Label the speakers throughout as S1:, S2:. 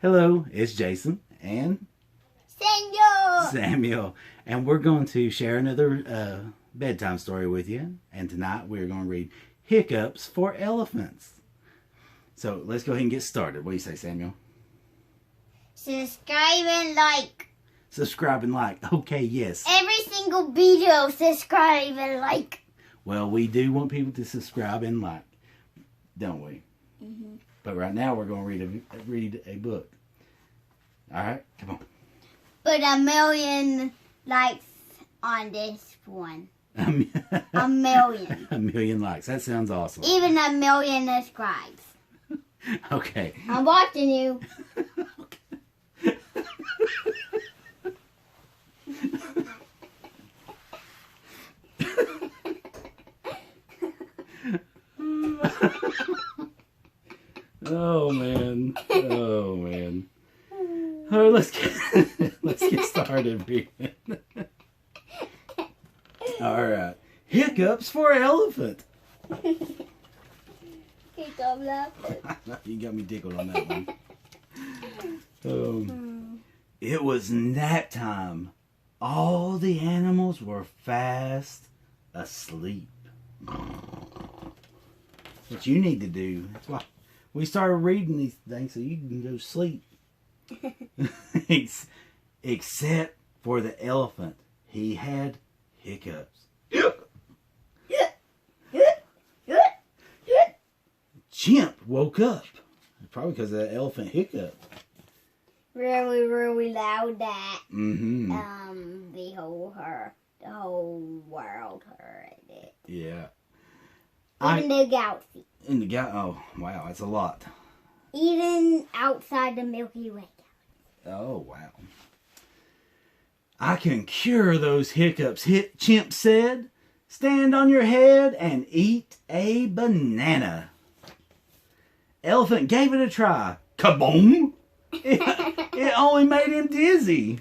S1: Hello, it's Jason and Samuel, and we're going to share another bedtime story with you. And tonight we're going to read Hiccups for Elephants. So let's go ahead and get started. What do you say, Samuel?
S2: Subscribe and like.
S1: Subscribe and like. Okay, yes.
S2: Every single video, subscribe and like.
S1: Well, we do want people to subscribe and like, don't we?
S2: Mm-hmm.
S1: But right now we're going to read a book. All right, come on.
S2: Put 1,000,000 likes on this one.
S1: A
S2: 1,000,000.
S1: 1,000,000 likes. That sounds awesome.
S2: Even 1,000,000 subscribes.
S1: Okay.
S2: I'm watching you.
S1: Oh man. Oh man. Oh, let's get started reading. All right. Hiccups for Elephant. You got me tickled on that one. It was nap time. All the animals were fast asleep. What you need to do. That's why we started reading these things so you can go sleep. Except for the elephant. He had hiccups. Chimp woke up. Probably because of that elephant hiccup.
S2: Really, really loud that.
S1: Mm-hmm.
S2: The whole world heard it.
S1: Yeah.
S2: Even the galaxy.
S1: Oh, wow, that's a lot.
S2: Even outside the Milky Way.
S1: Oh, wow. I can cure those hiccups, Chimp said. Stand on your head and eat a banana. Elephant gave it a try. Kaboom! It only made him dizzy.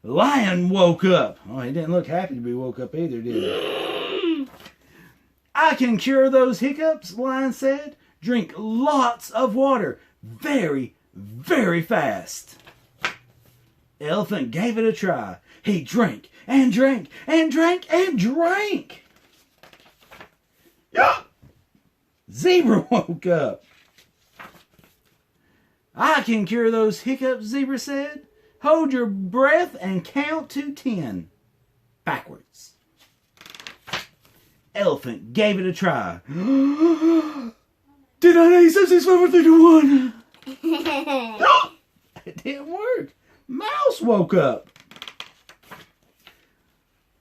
S1: Lion woke up. Oh, he didn't look happy to be woke up either, did he? I can cure those hiccups, Lion said. Drink lots of water. Very, very fast. Elephant gave it a try. He drank and drank and drank and drank. Zebra woke up. I can cure those hiccups, Zebra said. Hold your breath and count to 10. Backwards. Elephant gave it a try. Did I 8, 7, 6, 5, 4, 3, 2, 1? It didn't work. Mouse woke up.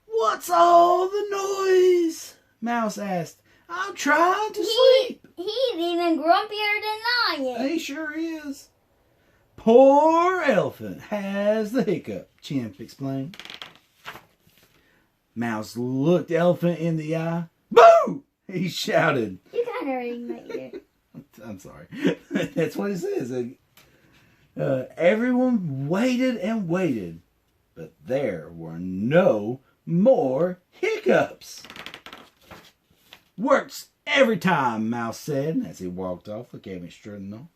S1: What's all the noise? Mouse asked. I'm trying to sleep.
S2: He's even grumpier than Lion.
S1: He sure is. Poor elephant has the hiccup, Chimp explained. Mouse looked elephant in the eye. Boo! He shouted.
S2: You kind of ring my ear.
S1: I'm sorry. That's what it says. Everyone waited and waited, but there were no more hiccups. Works every time, Mouse said as he walked off. Look at me strutting off.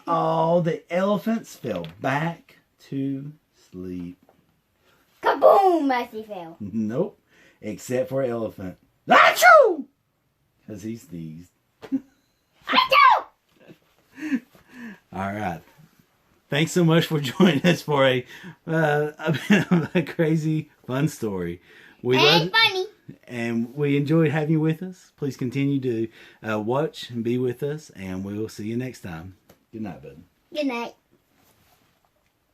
S1: All the elephants fell back to sleep.
S2: Kaboom! As he fell.
S1: Nope, except for Elephant. Achoo! Because he sneezed.
S2: Achoo!
S1: All right. Thanks so much for joining us for a bit of a crazy, fun story.
S2: Funny.
S1: And we enjoyed having you with us. Please continue to watch and be with us, and we will see you next time. Good night, bud.
S2: Good night.